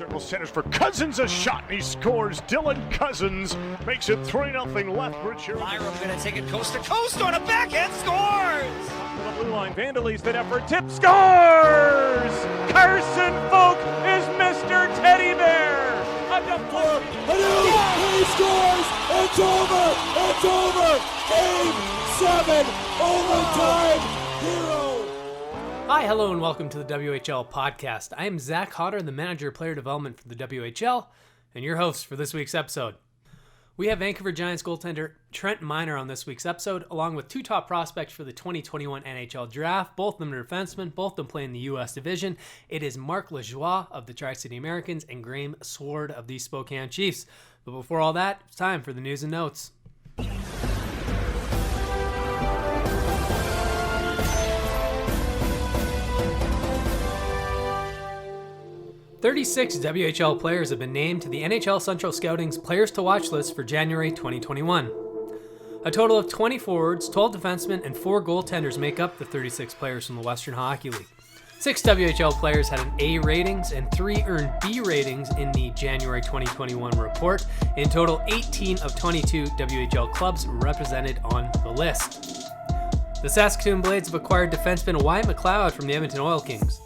circle centers for Cousins, a shot, and he scores. Dylan Cousins makes it 3-0 Lethbridge here. Myra going to take it coast to coast on a backhand, scores! To the blue line, Vandalese, that effort, tip, scores! Carson Folk is Mr. Teddy Bear! A deflection. He scores! It's over! It's over! Game 7, overtime, hero! Hi, hello, and welcome to the WHL Podcast. I am Zach Hodder, the Manager of Player Development for the WHL, and your host for this week's episode. We have Vancouver Giants goaltender Trent Miner on this week's episode, along with two top prospects for the 2021 NHL Draft. Both of them are defensemen, both of them play in the U.S. Division. It is Marc Lajoie of the Tri-City Americans and Graham Sward of the Spokane Chiefs. But before all that, it's time for the news and notes. 36 WHL players have been named to the NHL Central Scouting's Players to Watch list for January 2021. A total of 20 forwards, 12 defensemen, and 4 goaltenders make up the 36 players from the Western Hockey League. 6 WHL players had an A ratings and 3 earned B ratings in the January 2021 report. In total, 18 of 22 WHL clubs represented on the list. The Saskatoon Blades have acquired defenseman Wyatt McLeod from the Edmonton Oil Kings.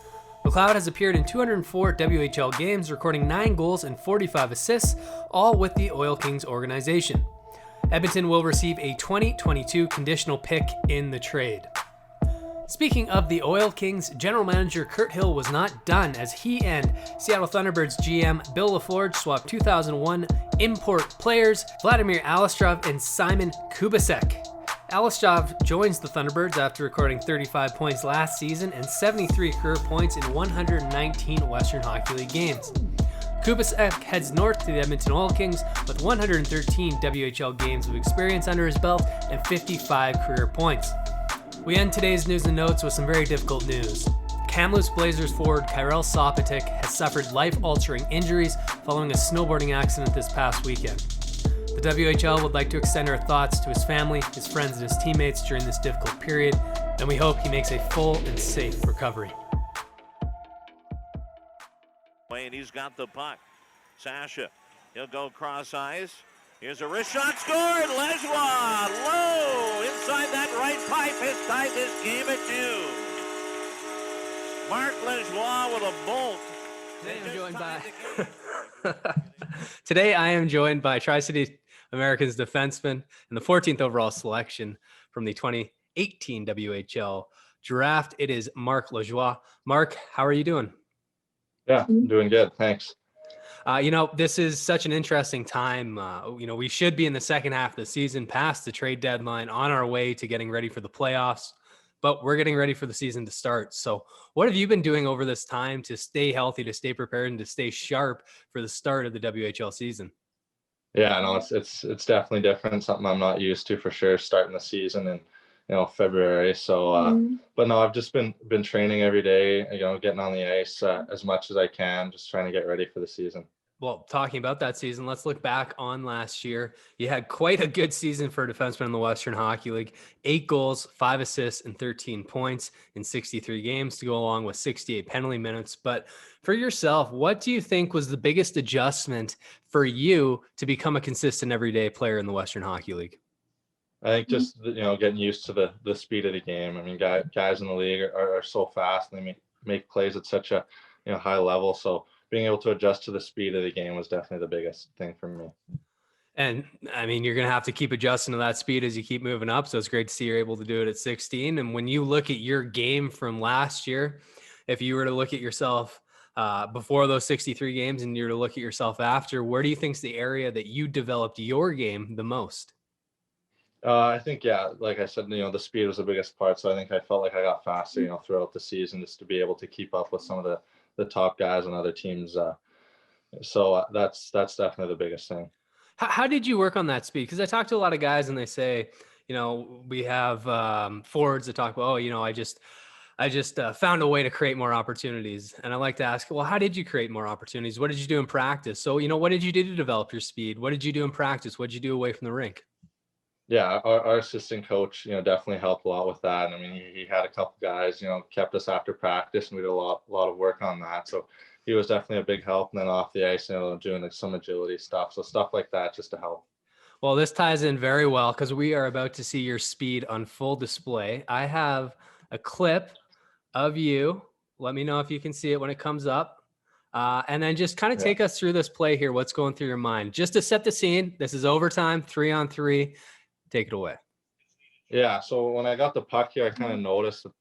McLeod has appeared in 204 WHL games, recording 9 goals and 45 assists, all with the Oil Kings organization. Edmonton will receive a 2022 conditional pick in the trade. Speaking of the Oil Kings, General Manager Kurt Hill was not done as he and Seattle Thunderbirds GM Bill LaForge swapped 2001 import players Vladimir Alistrov and Simon Kubasek. Alistrov joins the Thunderbirds after recording 35 points last season and 73 career points in 119 Western Hockey League games. Kubasek heads north to the Edmonton Oil Kings with 113 WHL games of experience under his belt and 55 career points. We end today's news and notes with some very difficult news. Kamloops Blazers forward Kyrell Sopatik has suffered life-altering injuries following a snowboarding accident this past weekend. The WHL would like to extend our thoughts to his family, his friends, and his teammates during this difficult period, and we hope he makes a full and safe recovery. And he's got the puck. Sasha, he'll go cross ice. Here's a wrist shot, scored! Lajoie, low, inside that right pipe, has tied this game at 2. Marc Lajoie with a bolt. Today I am joined by Tri-City Americans defenseman and the 14th overall selection from the 2018 WHL Draft. It is Marc Lajoie. Marc, how are you doing? Yeah, doing good. Thanks. This is such an interesting time. We should be in the second half of the season, past the trade deadline, on our way to getting ready for the playoffs, but we're getting ready for the season to start. So what have you been doing over this time to stay healthy, to stay prepared, and to stay sharp for the start of the WHL season? Yeah, no, it's definitely different. Something I'm not used to for sure, starting the season in February. So, but no, I've just been training every day. Getting on the ice as much as I can, just trying to get ready for the season. Well, talking about that season, let's look back on last year. You had quite a good season for a defenseman in the Western Hockey League. 8 goals, 5 assists, and 13 points in 63 games to go along with 68 penalty minutes. But for yourself, what do you think was the biggest adjustment for you to become a consistent everyday player in the Western Hockey League? I think just getting used to the speed of the game. I mean, guys in the league are so fast, and they make plays at such a high level. So being able to adjust to the speed of the game was definitely the biggest thing for me. And I mean, you're going to have to keep adjusting to that speed as you keep moving up. So it's great to see you're able to do it at 16. And when you look at your game from last year, if you were to look at yourself before those 63 games and you were to look at yourself after, where do you think is the area that you developed your game the most? I think, like I said, the speed was the biggest part. So I think I felt like I got faster, throughout the season, just to be able to keep up with some of the top guys on other teams. So that's definitely the biggest thing. How did you work on that speed? Because I talk to a lot of guys and they say, we have forwards that talk about, I just found a way to create more opportunities. And I like to ask, well, how did you create more opportunities? What did you do in practice? So, what did you do to develop your speed? What did you do in practice? What did you do away from the rink? Yeah, our assistant coach, definitely helped a lot with that. And I mean, he had a couple guys, kept us after practice, and we did a lot of work on that. So he was definitely a big help. And then off the ice, doing like some agility stuff. So stuff like that just to help. Well, this ties in very well because we are about to see your speed on full display. I have a clip of you. Let me know if you can see it when it comes up. And then just kind of take us through this play here. What's going through your mind? Just to set the scene, this is overtime, 3-on-3. Take it away. Yeah, so when I got the puck here, I kind of noticed that,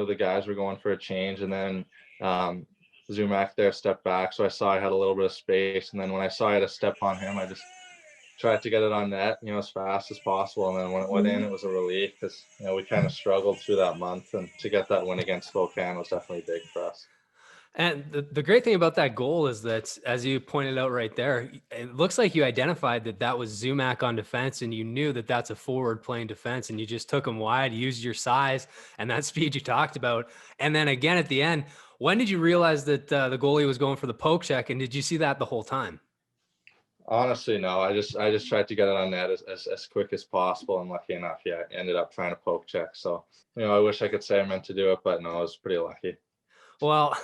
the guys were going for a change, and then Zumak there stepped back. So I saw I had a little bit of space, and then when I saw I had a step on him, I just tried to get it on net, as fast as possible. And then when it went in, it was a relief because, we kind of struggled through that month, and to get that win against Spokane was definitely big for us. And the great thing about that goal is that, as you pointed out right there, it looks like you identified that was Zumak on defense, and you knew that that's a forward playing defense, and you just took him wide, used your size and that speed you talked about. And then again at the end, when did you realize that the goalie was going for the poke check, and did you see that the whole time? Honestly, no. I just tried to get it on net as quick as possible, and lucky enough, I ended up trying to poke check. So, I wish I could say I meant to do it, but no, I was pretty lucky. Well,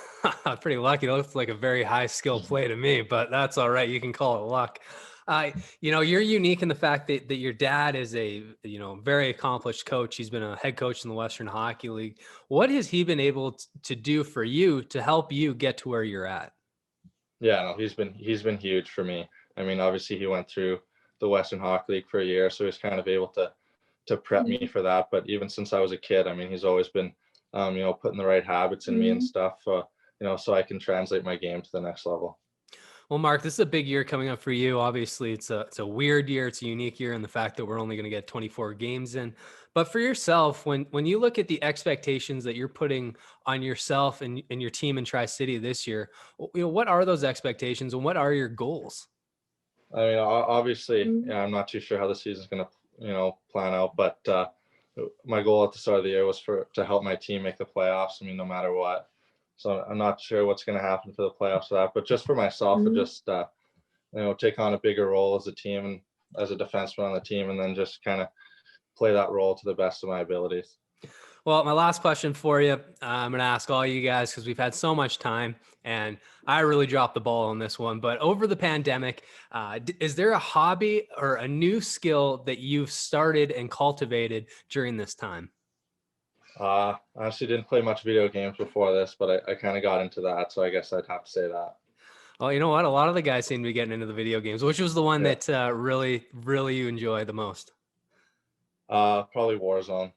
pretty lucky. It looks like a very high skill play to me, but that's all right. You can call it luck. You're unique in the fact that your dad is a, very accomplished coach. He's been a head coach in the Western Hockey League. What has he been able to do for you to help you get to where you're at? Yeah, no, he's been huge for me. I mean, obviously he went through the Western Hockey League for a year, so he's kind of able to prep me for that. But even since I was a kid, I mean, he's always been, putting the right habits in me and stuff, so I can translate my game to the next level. Well, Marc, this is a big year coming up for you. Obviously, it's a weird year. It's a unique year in the fact that we're only going to get 24 games in. But for yourself, when you look at the expectations that you're putting on yourself and your team in Tri-City this year, what are those expectations and what are your goals? I mean, obviously, I'm not too sure how the season's going to, plan out, but my goal at the start of the year was to help my team make the playoffs. I mean, no matter what. So I'm not sure what's going to happen for the playoffs for that, but just for myself, to just, take on a bigger role as a team and as a defenseman on the team, and then just kind of play that role to the best of my abilities. Well, my last question for you, I'm going to ask all you guys because we've had so much time and I really dropped the ball on this one. But over the pandemic, is there a hobby or a new skill that you've started and cultivated during this time? I actually didn't play much video games before this, but I kind of got into that. So I guess I'd have to say that. Well, you know what? A lot of the guys seem to be getting into the video games. Which was the one that really, really you enjoy the most? Probably Warzone.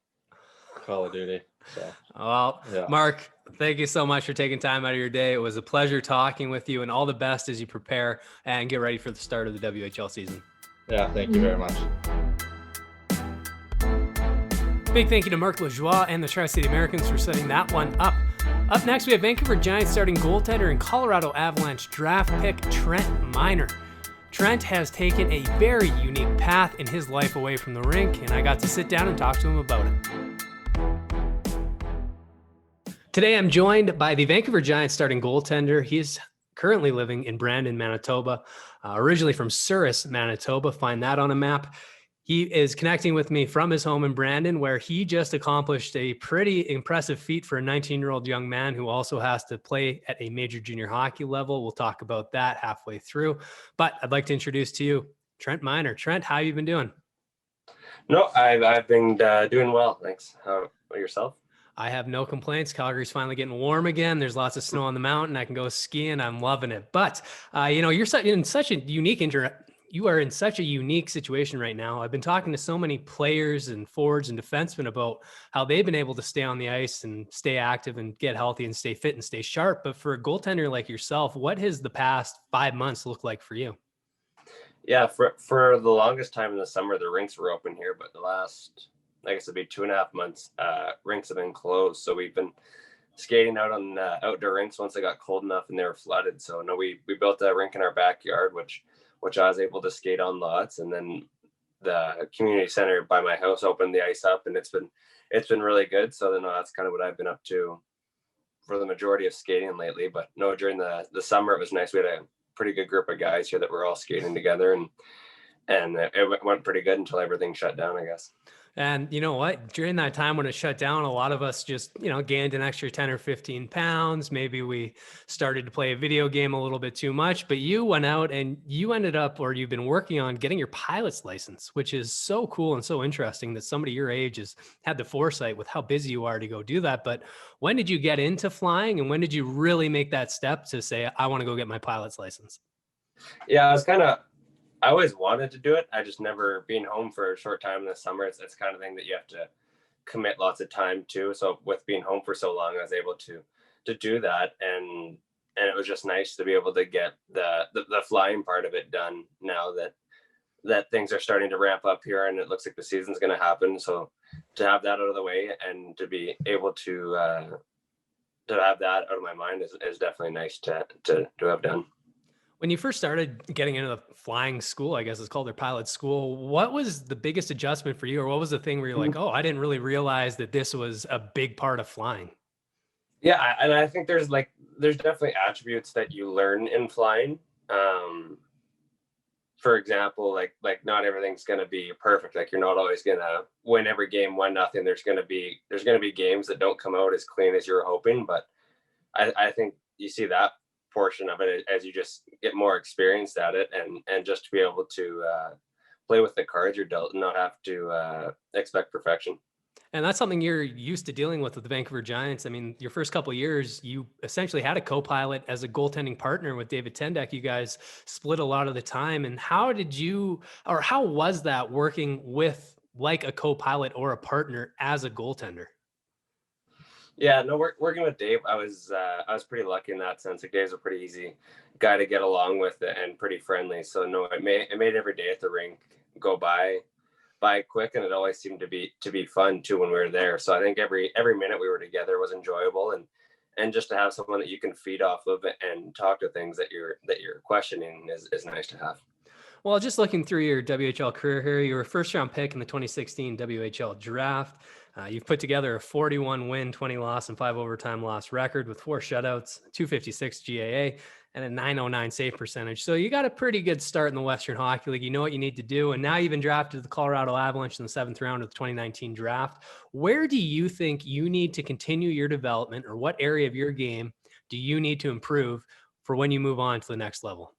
Call of Duty. So, well, yeah. Marc, thank you so much for taking time out of your day. It was a pleasure talking with you, and all the best as you prepare and get ready for the start of the WHL season. Yeah, thank you very much. Big thank you to Marc Lajoie and the Tri-City Americans for setting that one up. Up next, we have Vancouver Giants starting goaltender and Colorado Avalanche draft pick Trent Miner. Trent has taken a very unique path in his life away from the rink, and I got to sit down and talk to him about it. Today, I'm joined by the Vancouver Giants starting goaltender. He's currently living in Brandon, Manitoba, originally from Souris, Manitoba. Find that on a map. He is connecting with me from his home in Brandon, where he just accomplished a pretty impressive feat for a 19-year-old young man who also has to play at a major junior hockey level. We'll talk about that halfway through. But I'd like to introduce to you Trent Miner. Trent, how have you been doing? No, I've been doing well, thanks. How about yourself? I have no complaints. Calgary's finally getting warm again. There's lots of snow on the mountain. I can go skiing. I'm loving it. But, you're in such a unique you are in such a unique situation right now. I've been talking to so many players and forwards and defensemen about how they've been able to stay on the ice and stay active and get healthy and stay fit and stay sharp. But for a goaltender like yourself, what has the past 5 months looked like for you? Yeah, for the longest time in the summer, the rinks were open here, but the last, I guess it'd be 2.5 months, rinks have been closed. So we've been skating out on outdoor rinks once it got cold enough and they were flooded. So no, we built a rink in our backyard, which I was able to skate on lots. And then the community center by my house opened the ice up, and it's been really good. So then that's kind of what I've been up to for the majority of skating lately. But no, during the summer, it was nice. We had a pretty good group of guys here that were all skating together, and it went pretty good until everything shut down, I guess. And you know what? During that time when it shut down, a lot of us just, gained an extra 10 or 15 pounds. Maybe we started to play a video game a little bit too much, but you went out and you ended up, or you've been working on getting your pilot's license, which is so cool and so interesting that somebody your age has had the foresight with how busy you are to go do that. But when did you get into flying, and when did you really make that step to say, I want to go get my pilot's license? Yeah, I always wanted to do it. I just never, being home for a short time in the summer, it's kind of thing that you have to commit lots of time to. So with being home for so long, I was able to do that. And it was just nice to be able to get the flying part of it done now that things are starting to ramp up here and it looks like the season's going to happen. So to have that out of the way and to be able to have that out of my mind is definitely nice to have done. When you first started getting into the flying school, I guess it's called their pilot school, what was the biggest adjustment for you? Or what was the thing where you're like, oh, I didn't really realize that this was a big part of flying? Yeah. And I think there's definitely attributes that you learn in flying. For example, like not everything's going to be perfect. Like you're not always going to win every game 1-0. There's going to be games that don't come out as clean as you're hoping. But I think you see that portion of it as you just get more experienced at it and just to be able to play with the cards you're dealt and not have to expect perfection. And that's something you're used to dealing with the Vancouver Giants. I mean, your first couple of years, you essentially had a co-pilot as a goaltending partner with David Tendek. You guys split a lot of the time. And how was that working with like a co-pilot or a partner as a goaltender? Yeah, no, working with Dave, I was pretty lucky in that sense. Like Dave's a pretty easy guy to get along with and pretty friendly. So no, it made every day at the rink go by quick, and it always seemed to be fun too when we were there. So I think every minute we were together was enjoyable, and just to have someone that you can feed off of and talk to things that you're questioning is nice to have. Well, just looking through your WHL career here, you were a first-round pick in the 2016 WHL draft. You've put together a 41 win, 20 loss, and 5 overtime loss record with 4 shutouts, 256 GAA, and a 909 save percentage. So you got a pretty good start in the Western Hockey League. You know what you need to do. And now you've been drafted to the Colorado Avalanche in the 7th round of the 2019 draft. Where do you think you need to continue your development, or what area of your game do you need to improve for when you move on to the next level?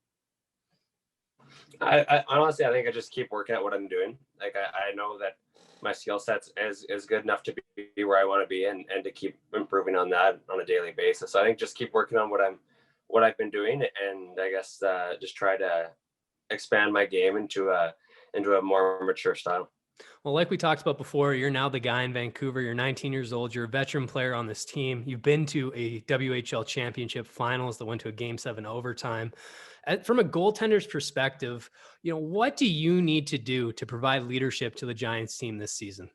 I honestly, I think I just keep working at what I'm doing. Like I know that my skill set is good enough to be where I want to be and to keep improving on that on a daily basis. So I think just keep working on what I've been doing, and I guess just try to expand my game into a more mature style. Well, like we talked about before, you're now the guy in Vancouver. You're 19 years old. You're a veteran player on this team. You've been to a WHL championship finals that went to a Game 7 overtime. From a goaltender's perspective, what do you need to do to provide leadership to the Giants team this season?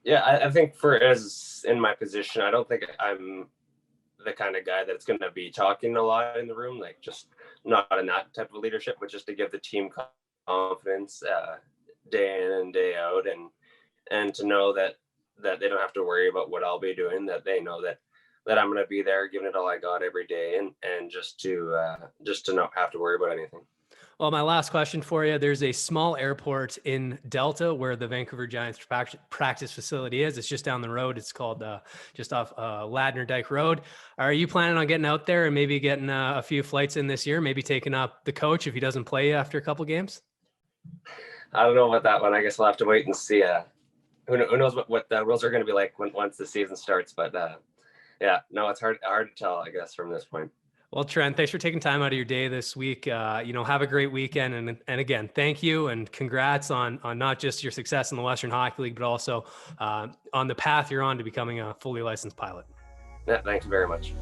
Yeah, I think as in my position, I don't think I'm the kind of guy that's going to be talking a lot in the room, like just not in that type of leadership, but just to give the team confidence day in and day out, and to know that they don't have to worry about what I'll be doing, that they know that I'm going to be there giving it all I got every day, and just to not have to worry about anything. Well, my last question for you, there's a small airport in Delta where the Vancouver Giants practice facility is. It's just down the road. It's called just off Ladner Dyke Road. Are you planning on getting out there and maybe getting a few flights in this year, maybe taking up the coach if he doesn't play after a couple games? I don't know about that one. I guess we'll have to wait and see. Who knows what the rules are going to be like once the season starts. But yeah, no, it's hard to tell, I guess, from this point. Well, Trent, thanks for taking time out of your day this week. Have a great weekend. And again, thank you and congrats on not just your success in the Western Hockey League, but also on the path you're on to becoming a fully licensed pilot. Yeah, thank you very much.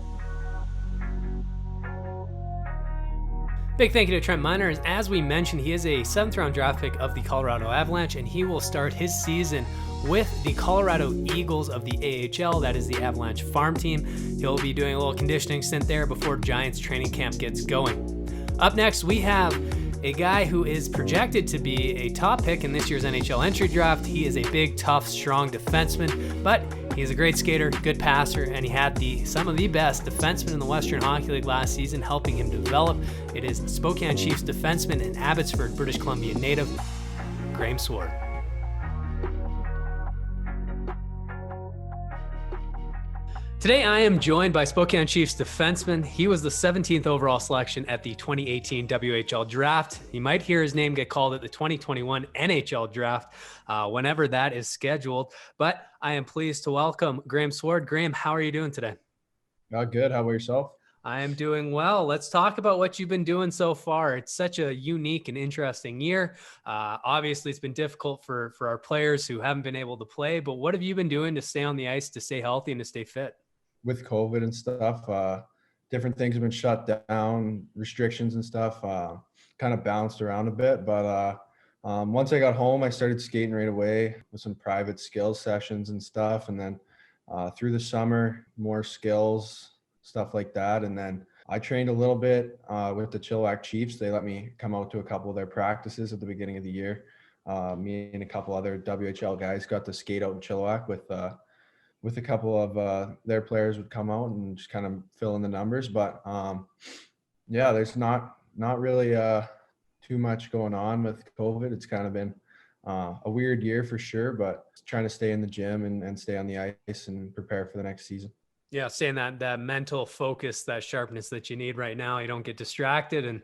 Big thank you to Trent Miner. As we mentioned, he is a 7th round draft pick of the Colorado Avalanche, and he will start his season with the Colorado Eagles of the AHL. That is the Avalanche farm team. He'll be doing a little conditioning stint there before Giants training camp gets going. Up next, we have a guy who is projected to be a top pick in this year's NHL entry draft. He is a big, tough, strong defenseman, but he's a great skater, good passer, and he had some of the best defensemen in the Western Hockey League last season, helping him develop. It is Spokane Chiefs defenseman and Abbotsford, British Columbia native, Graham Sward. Today, I am joined by Spokane Chiefs defenseman. He was the 17th overall selection at the 2018 WHL draft. You might hear his name get called at the 2021 NHL draft whenever that is scheduled. But I am pleased to welcome Graham Sward. Graham, how are you doing today? Good. How about yourself? I am doing well. Let's talk about what you've been doing so far. It's such a unique and interesting year. Obviously, it's been difficult for our players who haven't been able to play. But what have you been doing to stay on the ice, to stay healthy, and to stay fit? With COVID and stuff, different things have been shut down, restrictions and stuff, kind of bounced around a bit. But once I got home, I started skating right away with some private skills sessions and stuff. And then through the summer, more skills, stuff like that. And then I trained a little bit with the Chilliwack Chiefs. They let me come out to a couple of their practices at the beginning of the year. Me and a couple other WHL guys got to skate out in Chilliwack with a couple of their players would come out and just kind of fill in the numbers. But yeah, there's not really too much going on with COVID. It's kind of been a weird year for sure, but trying to stay in the gym and stay on the ice and prepare for the next season. Yeah, saying that mental focus, that sharpness that you need right now. You don't get distracted and,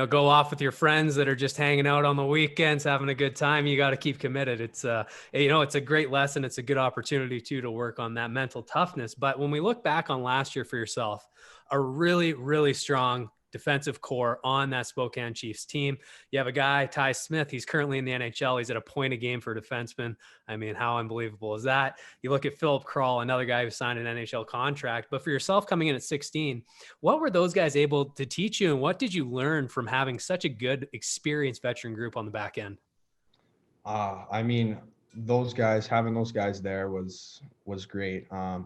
go off with your friends that are just hanging out on the weekends, having a good time. You got to keep committed. It's, it's a great lesson. It's a good opportunity too, to work on that mental toughness. But when we look back on last year for yourself, a really, really strong defensive core on that Spokane Chiefs team. You have a guy, Ty Smith. He's currently in the NHL. He's at a point a game for a defenseman. I mean, how unbelievable is that? You look at Philip Kral, another guy who signed an NHL contract. But for yourself coming in at 16, what were those guys able to teach you, and what did you learn from having such a good, experienced veteran group on the back end? I mean, having those guys there was great. I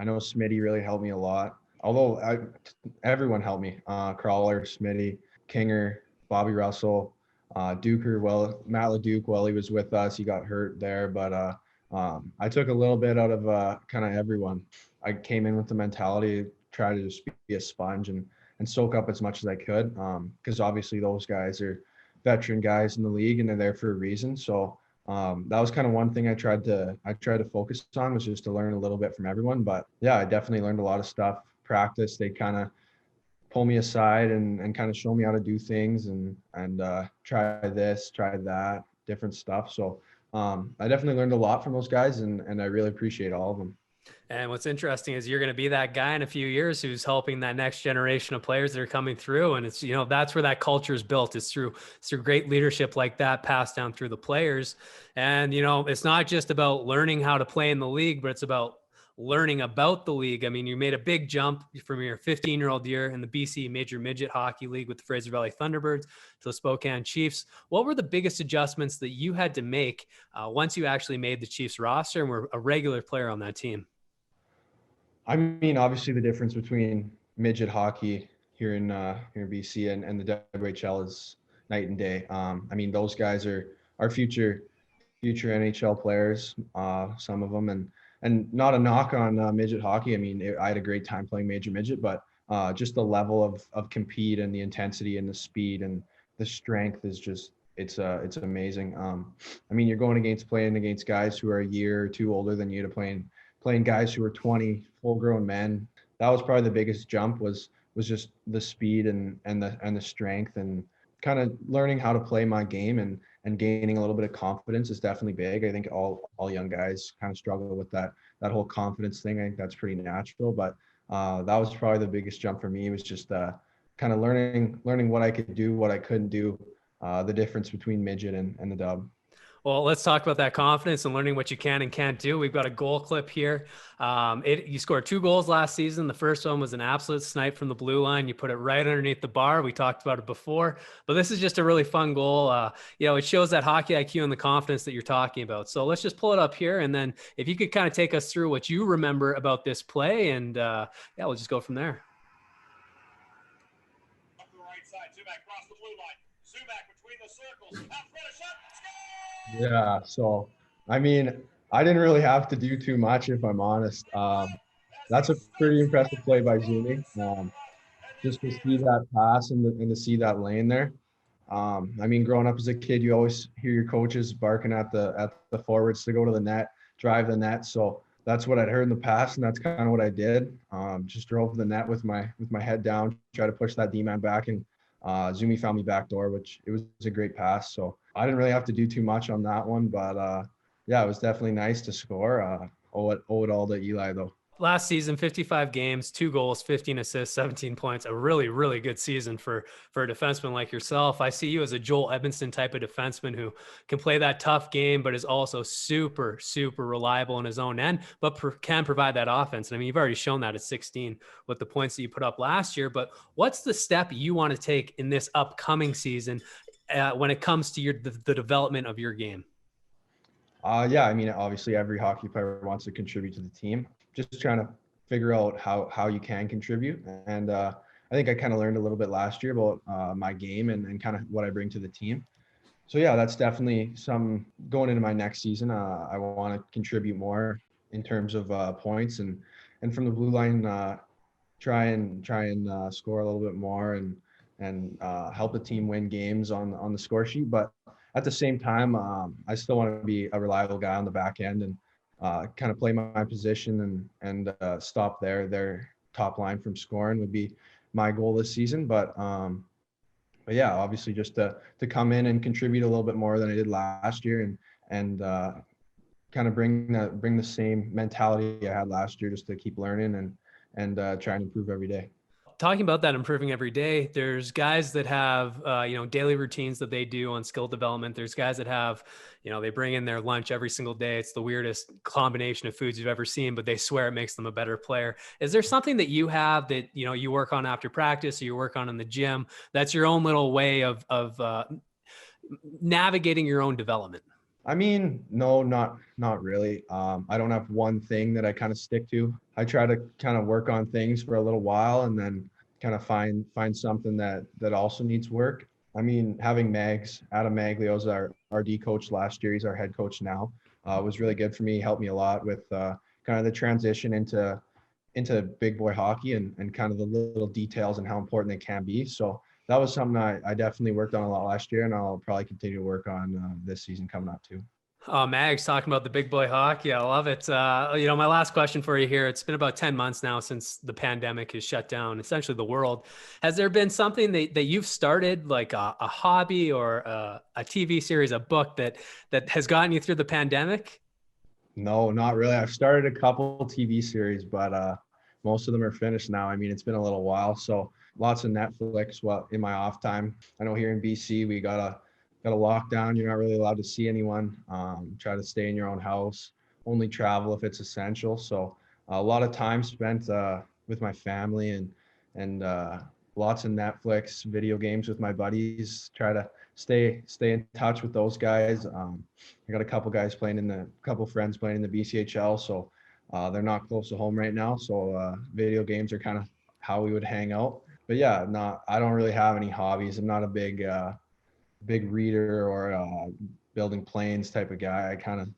know Smitty really helped me a lot. Although everyone helped me, Crawler, Smitty, Kinger, Bobby Russell, Duker. Well, Matt Lajoie, while he was with us, he got hurt there. But I took a little bit out of kind of everyone. I came in with the mentality to try to just be a sponge and soak up as much as I could, because obviously those guys are veteran guys in the league and they're there for a reason. So that was kind of one thing I tried to focus on, was just to learn a little bit from everyone. But yeah, I definitely learned a lot of stuff. Practice, they kind of pull me aside and kind of show me how to do things and try this, try that, different stuff. So I definitely learned a lot from those guys, and I really appreciate all of them. And what's interesting is you're going to be that guy in a few years who's helping that next generation of players that are coming through. And it's, that's where that culture is built. It's through great leadership like that passed down through the players. And, it's not just about learning how to play in the league, but it's about learning about the league. I mean, you made a big jump from your 15-year-old year in the BC Major Midget Hockey League with the Fraser Valley Thunderbirds to the Spokane Chiefs. What were the biggest adjustments that you had to make once you actually made the Chiefs roster and were a regular player on that team? I mean, obviously the difference between midget hockey here in BC and the WHL is night and day. I mean, those guys are future NHL players, some of them, and not a knock on midget hockey. I mean, I had a great time playing major midget, but just the level of compete and the intensity and the speed and the strength is just, it's amazing. I mean, you're playing against guys who are a year or two older than you, to playing guys who are 20, full-grown men. That was probably the biggest jump, was just the speed and the strength, and kind of learning how to play my game and gaining a little bit of confidence is definitely big. I think all young guys kind of struggle with that whole confidence thing. I think that's pretty natural, but that was probably the biggest jump for me, was just kind of learning what I could do, what I couldn't do, the difference between midget and the dub. Well, let's talk about that confidence and learning what you can and can't do. We've got a goal clip here. You scored 2 goals last season. The first one was an absolute snipe from the blue line. You put it right underneath the bar. We talked about it before, but this is just a really fun goal. It shows that hockey IQ and the confidence that you're talking about. So let's just pull it up here. And then if you could kind of take us through what you remember about this play, and we'll just go from there. Up the right side, Zubac across the blue line. Zubac between the circles. Out front, a shot. Yeah, so I mean, I didn't really have to do too much, if I'm honest. That's a pretty impressive play by Zuni. Just to see that pass and to see that lane there. I mean, growing up as a kid, you always hear your coaches barking at the forwards to go to the net, drive the net. So that's what I'd heard in the past, and that's kind of what I did. Just drove to the net with my head down, try to push that D-man back, and Zumi found me backdoor, which it was a great pass. So I didn't really have to do too much on that one, but yeah, it was definitely nice to score. Owe it all to Eli though. Last season, 55 games, 2 goals, 15 assists, 17 points. A really, really good season for a defenseman like yourself. I see you as a Joel Edmondson type of defenseman who can play that tough game, but is also super, super reliable in his own end, but can provide that offense. And I mean, you've already shown that at 16 with the points that you put up last year. But what's the step you want to take in this upcoming season when it comes to the development of your game? Yeah, I mean, obviously every hockey player wants to contribute to the team. Just trying to figure out how you can contribute. And I think I kind of learned a little bit last year about my game and kind of what I bring to the team. So yeah, that's definitely some going into my next season. I want to contribute more in terms of points and from the blue line, try and score a little bit more and help the team win games on the score sheet. But at the same time, I still want to be a reliable guy on the back end and kind of play my position and stop their top line from scoring would be my goal this season. But yeah, obviously just to come in and contribute a little bit more than I did last year and kind of bring the same mentality I had last year, just to keep learning and try and improve every day. Talking about that improving every day, there's guys that have, daily routines that they do on skill development. There's guys that have, they bring in their lunch every single day. It's the weirdest combination of foods you've ever seen, but they swear it makes them a better player. Is there something that you have that, you work on after practice or you work on in the gym? That's your own little way of navigating your own development? I mean, no, not really. I don't have one thing that I kind of stick to. I try to kind of work on things for a little while and then kind of find something that also needs work. I mean, having Adam Maglio's our RD coach last year, he's our head coach now, was really good for me. He helped me a lot with kind of the transition into big boy hockey and kind of the little details and how important they can be. So that was something I definitely worked on a lot last year, and I'll probably continue to work on this season coming up too. Oh, Mag's talking about the big boy hockey. I love it. My last question for you here. It's been about 10 months now since the pandemic has shut down essentially the world. Has there been something that you've started, like a hobby or a TV series, a book that has gotten you through the pandemic? No, not really. I've started a couple TV series, but most of them are finished now. I mean, it's been a little while, so lots of Netflix. Well, in my off time, I know here in BC we got a lockdown. You're not really allowed to see anyone. Try to stay in your own house. Only travel if it's essential. So a lot of time spent with my family and lots of Netflix, video games with my buddies. Try to stay in touch with those guys. I got a couple friends playing in the BCHL, so they're not close to home right now. So video games are kind of how we would hang out. But yeah, I don't really have any hobbies. I'm not a big reader or building planes type of guy. I kind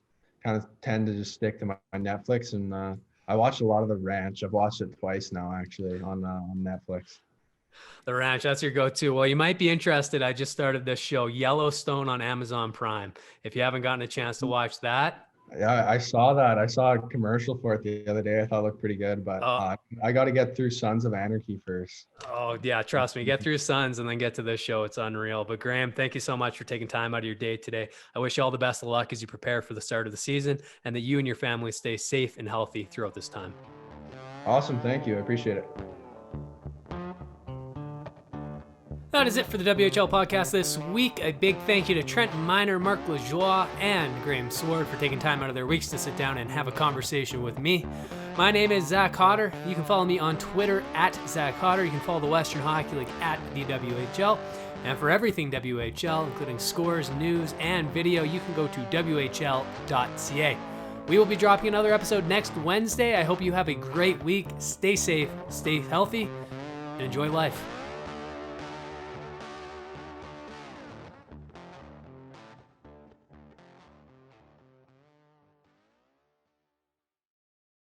of tend to just stick to my Netflix, and I watched a lot of The Ranch. I've watched it twice now actually on Netflix. The Ranch, that's your go-to. Well, you might be interested. I just started this show, Yellowstone, on Amazon Prime. If you haven't gotten a chance to watch that. Yeah, I saw that. I saw a commercial for it the other day. I thought it looked pretty good, but I got to get through Sons of Anarchy first. Oh, yeah, trust me. Get through Sons and then get to this show. It's unreal. But Graham, thank you so much for taking time out of your day today. I wish you all the best of luck as you prepare for the start of the season, and that you and your family stay safe and healthy throughout this time. Awesome. Thank you. I appreciate it. That is it for the WHL podcast this week. A big thank you to Trent Miner, Marc Lajoie, and Graham Sward for taking time out of their weeks to sit down and have a conversation with me. My name is Zach Hodder. You can follow me on Twitter at Zach Hodder. You can follow the Western Hockey League at the WHL. And for everything WHL, including scores, news, and video, you can go to WHL.ca. We will be dropping another episode next Wednesday. I hope you have a great week. Stay safe, stay healthy, and enjoy life.